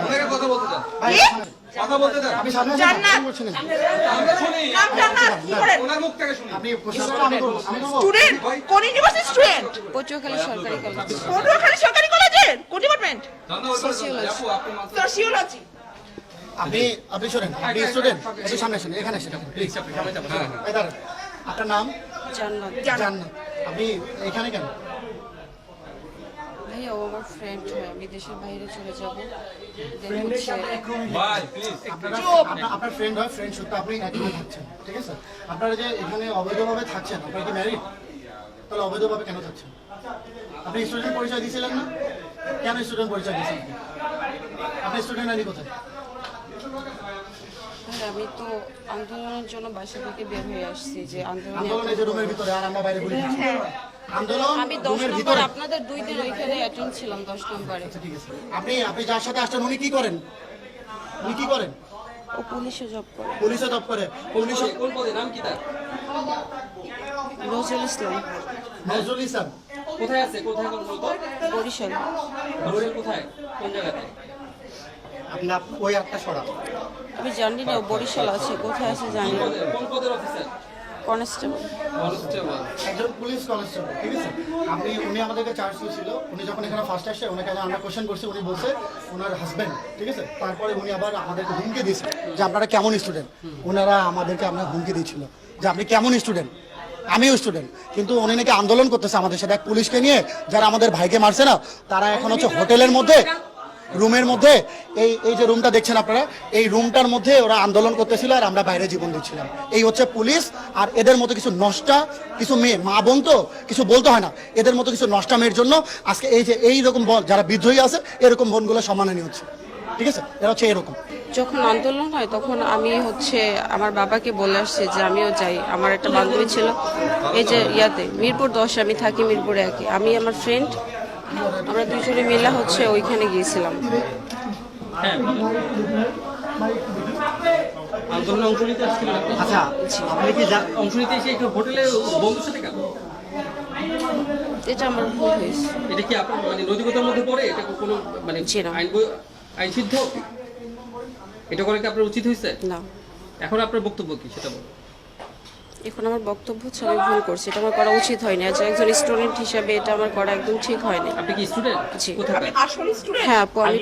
আপনাকে কথা বলতে চান, কি? কথা বলতে চান। আপনি সামনে জান্নাত। বলছেন না। আমরা শুনি, নাম জান্নাত, কি করেন? ওনার মুখ থেকে শুনি। আপনি প্রশ্ন আমি করব। স্টুডেন্ট কোন ইউনিভার্সিটি স্টুডেন্ট? পটুয়াখালী সরকারি কলেজ। পটুয়াখালী সরকারি কলেজের কোন ডিপার্টমেন্ট? Sociology। আপু, আপনি মাত্র- সোশিওলজি। আপনি শোনেন, আপনি স্টুডেন্ট, একটু সামনে আসেন, এখানে আসেন প্লিজ। এই দাঁড়ান। আপনার নাম? জান্নাত। জান্নাত। আপনি এখানে কেন? ভাইয়া ও আমার ফ্রেন্ড হয়, আমি দেশের বাইরে চলে যাব। দেন হচ্ছে ভাই, প্লিজ। আপনার ফ্রেন্ড হয়, ফ্রেন্ড সূত্রে আপনি এখানে থাকছেন, ঠিক আছে? আপনারা যে এখানে অবৈধভাবে থাকছেন, আপনারা কি ম্যারিড? তাহলে অবৈধভাবে কেন থাকছেন? আপনি স্টুডেন্ট পরিচয় দিয়েছিলেন না? কেন স্টুডেন্ট পরিচয় দিয়েছেন? আপনি স্টুডেন্ট আইডি কোথায়? ভাইয়া আমি তো আন্দোলনের জন্য বাসা থেকে বের হয়ে আসছি, যে আন্দোলন আন্দোলনে এই যে রুমের ভিতরে, আর আমরা বাইরে ঘুরে দিচ্ছি। আন্দোলন আমি 10 রুমের নম্বর ভিতরে। আপনাদের 2 দিন ওইখানে অ্যাটেন্ড ছিলাম 10 নম্বরে। ঠিক আছে। আপনি যার সাথে আসছেন উনি কি করেন? উনি কি করেন? ও পুলিশে জব করে। পুলিশে জব করে। পুলিশে কোন পদে, নাম কি তার? নজরুল ইসলাম, নজরুল ইসলাম। কোথায় আছে? কোথায় কোন বলতো? বরিশাল। বরিশাল কোথায়? কোন জায়গাতে? আপনার ওই একটা সরা। আমি জানি না ও বরিশাল আছে, কোথায় আছে জানি না। কোন পদের অফিসার? কনস্টেবল। কনস্টেবল। একজন পুলিশ কনস্টেবল, ঠিক আছে? উনি আমাদেরকে চার্জ দিয়েছিল। উনি যখন এখানে ফার্স্ট আসছে, ওনাকে আমরা কোশ্চেন করছি, উনি বলছে ওনার হাজব্যান্ড, ঠিক আছে? তারপরে উনি আবার আমাদেরকে হুমকি দিয়েছে যে আপনারা কেমন স্টুডেন্ট। ওনারা আমাদেরকে আমরা হুমকি দিয়েছিল যে আপনি কেমন স্টুডেন্ট। আমিও স্টুডেন্ট, কিন্তু উনি নাকি আন্দোলন করতেছে আমাদের সাথে, এক পুলিশকে নিয়ে যারা আমাদের ভাইকে মারছে না, তারা এখন হচ্ছে হোটেলের মধ্যে, রুমের মধ্যে, এই যে রুমটা দেখছেন আপনারা, এই রুমটার মধ্যে ওরা আন্দোলন করতেছিল আর আমরা বাইরে জীবন দিচ্ছিলাম। এই হচ্ছে পুলিশ। আর এদের মতো কিছু নষ্টা কিছু মেয়ে, মা বোন তো কিছু বলতে হয় না, এদের মতো কিছু নষ্টা মেয়ের জন্য আজকে এই যে এইরকম যারা বিদ্রোহী আছে, এরকম বোনগুলো সম্মাননী হচ্ছে, ঠিক আছে? এরা হচ্ছে এরকম। যখন আন্দোলন হয় তখন আমি হচ্ছে আমার বাবাকে বলে আসছি যে আমিও যাই। আমার একটা বান্ধবী ছিল এই যে ইয়াতে মিরপুর 10, আমি থাকি মিরপুরে 1, আমি আমার ফ্রেন্ড আমরা দুজনে মিলে হচ্ছে ওইখানে গিয়েছিলাম। হ্যাঁ, আন্দোলনে অংশ নিতে আসছিলেন আপনি? আচ্ছা, আপনি কি অংশ নিতে এসে একটু হোটেলে বন্ধুর সাথে কেন? এটা আমার ভুল হয়েছে। এটা কি আপনার মানে নৈতিকতার মধ্যে পড়ে? এটা কোনো মানে জি না। আইন সিদ্ধ? এটা করে কি আপনার উচিত হয়েছে? না, এখন আপনার বক্তব্য কি সেটা বলুন। এখন আমার বক্তব্য হচ্ছে আমি ভুল করছি, এটা আমার করা উচিত হয়নি। আজ একজন স্টুডেন্ট হিসাবে এটা আমার করা একদম ঠিক হয়নি। আপনি কি স্টুডেন্ট? জি। কোথায়? আসলে স্টুডেন্ট? হ্যাঁ আপু, আমি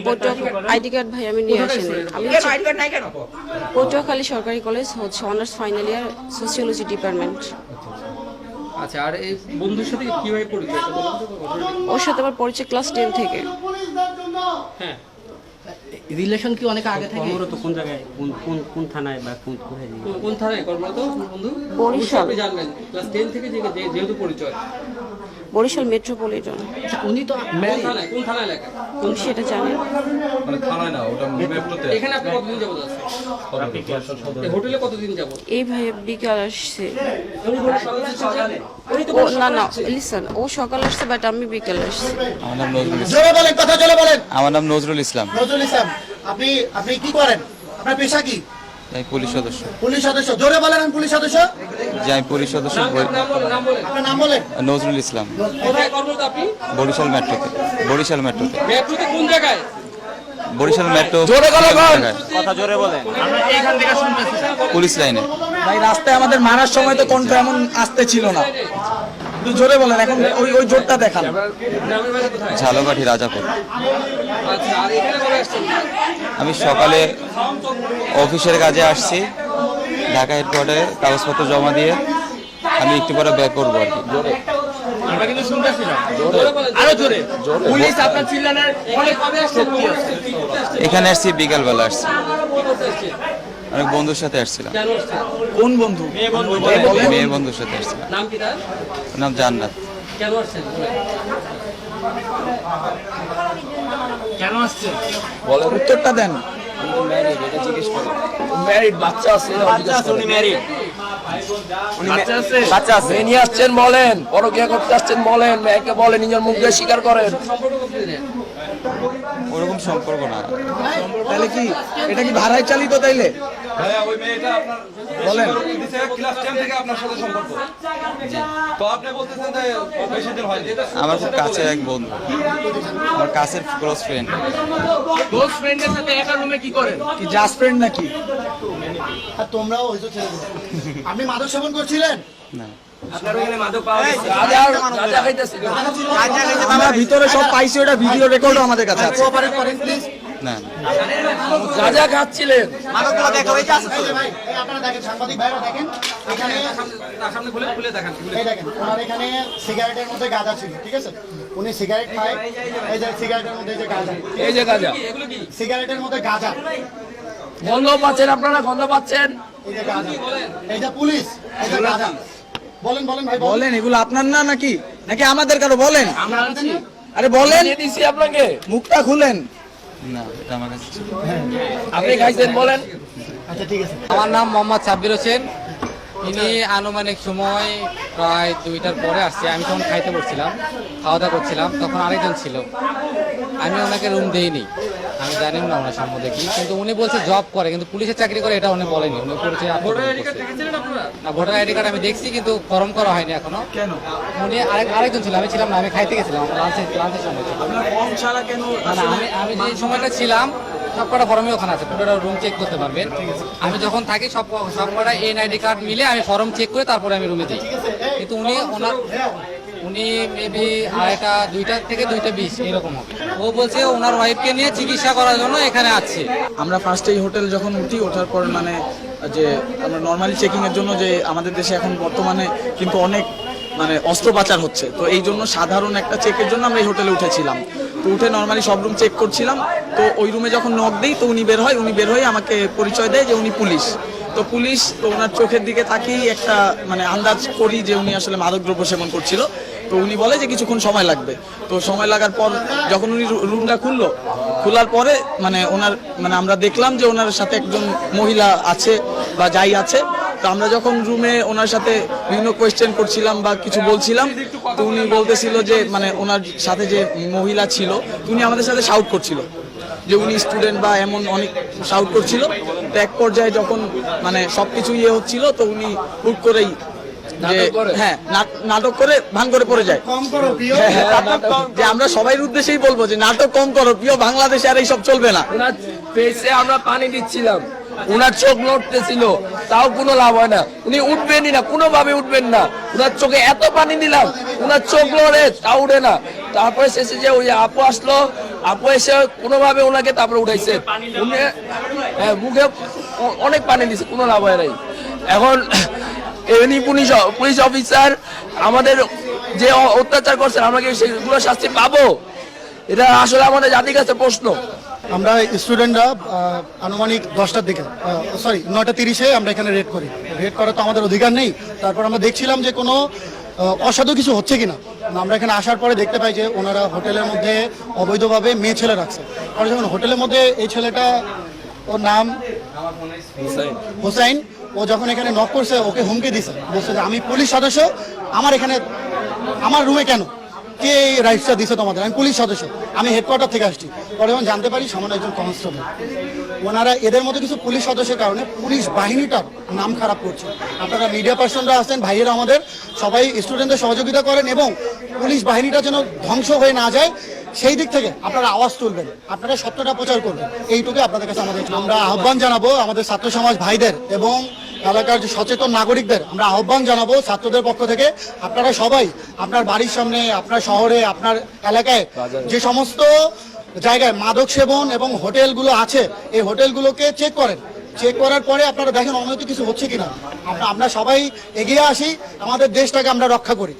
আইডি কার্ড ভাই আমি নিয়ে আসিনি। আমি কেন আইডি কার্ড নাই কেন? পটুয়াখালী সরকারি কলেজ হচ্ছে honours final year, sociology department. আচ্ছা, আর এই বন্ধুর সাথে কিভাবে পরিচয়? এটা বলুন তো, ঘটনাটা। ওর সাথে আমার পরিচয় ক্লাস 10 থেকে। হ্যাঁ, রিলেশন কি অনেক আগে থেকে? কর্মরত কোন জায়গায়, কোন থানায় বা কোথায়? কোন থানায় কর্মরত বন্ধু? বরিশাল। আপনি জানবেন ক্লাস 10 থেকে যেহেতু পরিচয়। বরিশাল মেট্রোপলিটন। আচ্ছা, উনি তো কোন থানায় এলাকায়? তুমি সেটা জানি। মানে থানায় না, ওটা মেট্রোতে। এখানে আপনি কতদিন যাবত আছেন? এই হোটেলে কতদিন যাবত? এই ভাই বিকাল আসছে। উনি তো না না লিসন, ও সকাল আসছে বাট আমি বিকাল আসছি। আমার নাম নজরুল ইসলাম। জোরে বলেন, কথা জোরে বলেন। আমার নাম নজরুল ইসলাম। নজরুল ইসলাম, আপনি কি করেন? আপনার পেশা কি? আমি পুলিশ সদস্য। পুলিশ সদস্য। জোরে বলেন, আমি পুলিশ সদস্য। যে আমি পুলিশ সদস্য নাম বলেন, নাম বলেন। আপনার নাম বলেন। নজরুল ইসলাম। কোথায় কর্মরত আপনি? বরিশাল মেট্রোতে। বরিশাল মেট্রোতে। মেট্রোতে কোন জায়গায়? বরিশাল মেট্রো কথা জোরে বলেন। পুলিশ লাইনে। ভাই রাস্তায় আমাদের মারার সময় তো কণ্ঠ এমন আসতে ছিল না, একটু জোরে বলেন। এখন ওই জোরটা দেখান। গ্রামের বাড়ি কোথায়? ঝালকাঠি রাজাপুর। আচ্ছা, আর এখানে কবে আসছেন? আমি সকালে অফিসের কাজে আসছি, ঢাকা হেডকোয়ার্টারে কাগজপত্র জমা দিয়ে আমি একটু পরে ব্যাক করবো আর কি। আমরা কিন্তু শুনতেছি না। জোরে বলেন, আরো জোরে। পুলিশ আপনার চিল্লানোর অনেক কবে আসছেন? কি করতে আসছেন? এখানে আসছি বিকালবেলা আসছি, কি করতে আসছেন? অনেক বন্ধুর সাথে আসছিলাম। কেন আসছেন? কোন বন্ধু? মেয়ে বন্ধুর সাথে আসছিলাম। নাম কি তার? ওর নাম জান্নাত। কেন আসছেন? কেন আসছে বলেন, উত্তরটা দেন। ম্যারিড, বাচ্চা আছে? বাচ্চা আছে, উনি ম্যারিড। বাচ্চা আছে? বাচ্চা আছে। মেয়ে নিয়ে আসছেন বলেন, পরকীয়া করতে আসছেন বলেন, মেয়েকে বলেন, নিজের মুখ দিয়ে স্বীকার করেন। সম্পর্ক কতদিনের? ওরকম সম্পর্ক না। তাহলে কি এটা কি ধারায় চালিত? তাইলে ভাইয়া, ওই মেয়েটা আপনার বলেন। দিছে ক্লাস 10 থেকে আপনার সাথে সম্পর্ক। তো আপনি বলতেছেন যে বেশি দিন হয়নি। আমার খুব কাছের এক বন্ধু, আমার কাছের ক্লোজ ফ্রেন্ড। ক্লোজ ফ্রেন্ডের সাথে একা রুমে কি করেন? কি জাস্ট ফ্রেন্ড নাকি? আর তোমরাও ওই তো ছেলেগুলো। আপনি মাদক সেবন করছিলেন? না, আমরা ভিতরে সব পাইছি, ওটা ভিডিও রেকর্ডও আমাদের কাছে আছে। কোঅপারেট করেন প্লিজ। না, গাঁজা খাচ্ছিলেন? এই যে ভাই, এই আপনারা দেখেন, সাংবাদিক ভাইরা দেখেন, এখানে এই দেখেন, ওনার এখানে সিগারেটের মধ্যে গাঁজা ছিল, ঠিক আছে? উনি সিগারেট খায়, এই যে সিগারেটের মধ্যে এই যে গাঁজা, এই যে গাঁজা, সিগারেটের মধ্যে গাঁজা, গন্ধ পাচ্ছেন আপনারা? গন্ধ পাচ্ছেন? এই যে গাঁজা, এই যে পুলিশ, এই যে গাঁজা। বলেন বলেন ভাই, বলেন। বলেন, এগুলো আপনার না নাকি নাকি আমাদের কারো? বলেন, আমরা আনছি, আরে বলেন, দিয়ে দিছি আপনাকে। মুখটা খুলেন। না, এটা আমার কাছে ছিল। আপনি খাইছেন বলেন? আচ্ছা ঠিক আছে। আমার নাম মোহাম্মদ সাব্বির হোসেন। ইনি আনুমানিক সময় প্রায় 2টার পরে আসছে। আমি তখন খাইতে বসছিলাম, খাওয়া দাওয়া করছিলাম, তখন আরেকজন ছিল। আমি ওনাকে রুম দেইনি, আমি জানি না ওনার সম্বন্ধে কি, কিন্তু উনি বলছে জব করে, কিন্তু পুলিশের চাকরি করে এটা উনি বলেনি। উনি পরিচয় না, ভোটার আইডি কার্ড আমি দেখছি কিন্তু ফর্ম করা হয়নি এখনো। কেন? উনি আরেকজন ছিল, আমি ছিলাম না, আমি খাইতে গেছিলাম, লাঞ্চের সময় ছিল। আপনার ফর্ম ছাড়া কেন? না, আমি যে সময়টা ছিলাম সবকটা ফর্মে ওখানে আছে, পুরোটা রুম চেক করতে পারবেন। আমি যখন থাকি সবকটা এনআইডি কার্ড মিলে আমি ফর্ম চেক করে তারপরে আমি রুমে দিই। কিন্তু উনি মেবি 2টা থেকে 2:20 এরকম হবে। ও বলছে ওনার ওয়াইফকে নিয়ে চিকিৎসা করার জন্য এখানে আছে। আমরা ফার্স্টে এই হোটেল যখন উঠি, ওঠার পর মানে যে আমরা নর্মালি চেকিং এর জন্য, যে আমাদের দেশে এখন বর্তমানে কিন্তু অনেক মানে অস্ত্র পাচার হচ্ছে, তো এই জন্য সাধারণ একটা চেকের জন্য আমরা এই হোটেলে উঠেছিলাম। তো উঠে নর্মালি সব রুম চেক করছিলাম। তো ওই রুমে যখন নক দিই, তো উনি বের হয়ে আমাকে পরিচয় দেয় যে উনি পুলিশ। তো পুলিশ, তো ওনার চোখের দিকে তাকিয়েই একটা মানে আন্দাজ করি যে উনি আসলে মাদকদ্রব্য সেবন করছিল। তো উনি বলে যে কিছুক্ষণ সময় লাগবে। তো সময় লাগার পর যখন উনি রুমটা খোলার পরে মানে আমরা দেখলাম যে ওনার সাথে একজন মহিলা আছে বা যাই আছে। তো আমরা যখন রুমে ওনার সাথে বিভিন্ন কোয়েশ্চেন করছিলাম বা কিছু বলছিলাম, তো উনি বলতেছিল যে মানে ওনার সাথে যে মহিলা ছিল, উনি আমাদের সাথে শাউট করছিল যে উনি স্টুডেন্ট বা এমন অনেক শাউট করছিল। তো এক পর্যায়ে যখন মানে সবকিছু হচ্ছিল, তো উনি হুট করেই নাটক করে ভান করে পড়ে যায়। কম করো প্রিয়। যে আমরা সবাই উদ্দেশ্যেই বলবো যে নাটক কম করো প্রিয়, বাংলাদেশে আর এইসব চলবে না। ওনার ফেসে আমরা পানি দিচ্ছিলাম, ওনার চোখ নড়তেছিল, তাও কোনো লাভ হয় না। উনি উঠবেনই না, কোনোভাবে উঠবেন না। ওনার চোখে এত পানি দিলাম, ওনার চোখ লড়ে, তা উঠে না। তারপরে শেষে যে ওই আপু আসলো, আপু এসে কোনোভাবে ওনাকে তারপরে উঠাইছে। উনি মুখে অনেক পানি দিছে, কোনো লাভ হয় নাই। এখন এমনি পুলিশ অফিসার আমাদের যে অত্যাচার করছেন, আমরা কি সেগুলো শাস্তি পাবো? এটা আসলে আমাদের জাতির কাছে প্রশ্ন। আমরা স্টুডেন্টরা আনুমানিক 10টার দিকে 9:30-এ আমরা এখানে রেড করি। রেড করার তো আমাদের অধিকার নেই। তারপর আমরা দেখছিলাম যে কোনো অসাধু কিছু হচ্ছে কিনা। আমরা এখানে আসার পরে দেখতে পাই যে ওনারা হোটেলের মধ্যে অবৈধভাবে মেয়ে ছেলে রাখছে। পরে যখন হোটেলের মধ্যে এই ছেলেটা, ওর নাম হোসাইন, ও যখন এখানে নক করছে, ওকে হুমকি দিছে, বলছে যে আমি পুলিশ সদস্য, আমার রুমে কেন, কে এই রাইটসটা দিছে তোমাদের? আমি পুলিশ সদস্য, আমি হেডকোয়ার্টার থেকে আসছি। পরে যখন জানতে পারি সামান্য একজন কনস্টেবল। ওনারা এদের মধ্যে কিছু পুলিশ সদস্যের কারণে পুলিশ বাহিনীটার নাম খারাপ করছে। আপনারা মিডিয়া পার্সনরা আছেন, ভাইয়েরা আমাদের সবাই স্টুডেন্টদের সহযোগিতা করেন এবং পুলিশ বাহিনীটা যেন ধ্বংস হয়ে না যায় সেই দিক থেকে আপনারা আওয়াজ তুলবেন, আপনারা সত্যটা প্রচার করবেন। এইটুকু আপনাদের কাছে আমরা আহ্বান জানাবো আমাদের ছাত্র সমাজ ভাইদের এবং এলাকার যে সচেতন নাগরিকদের। আমরা আহ্বান জানাবো ছাত্রদের পক্ষ থেকে, আপনারা সবাই আপনার বাড়ির সামনে, আপনার শহরে, আপনার এলাকায় যে সমস্ত জায়গায় মাদক সেবন এবং হোটেলগুলো আছে, এই হোটেলগুলোকে চেক করেন। চেক করার পরে আপনারা দেখেন অনৈতিক কিছু হচ্ছে কিনা। আমরা সবাই এগিয়ে আসি, আমাদের দেশটাকে আমরা রক্ষা করি।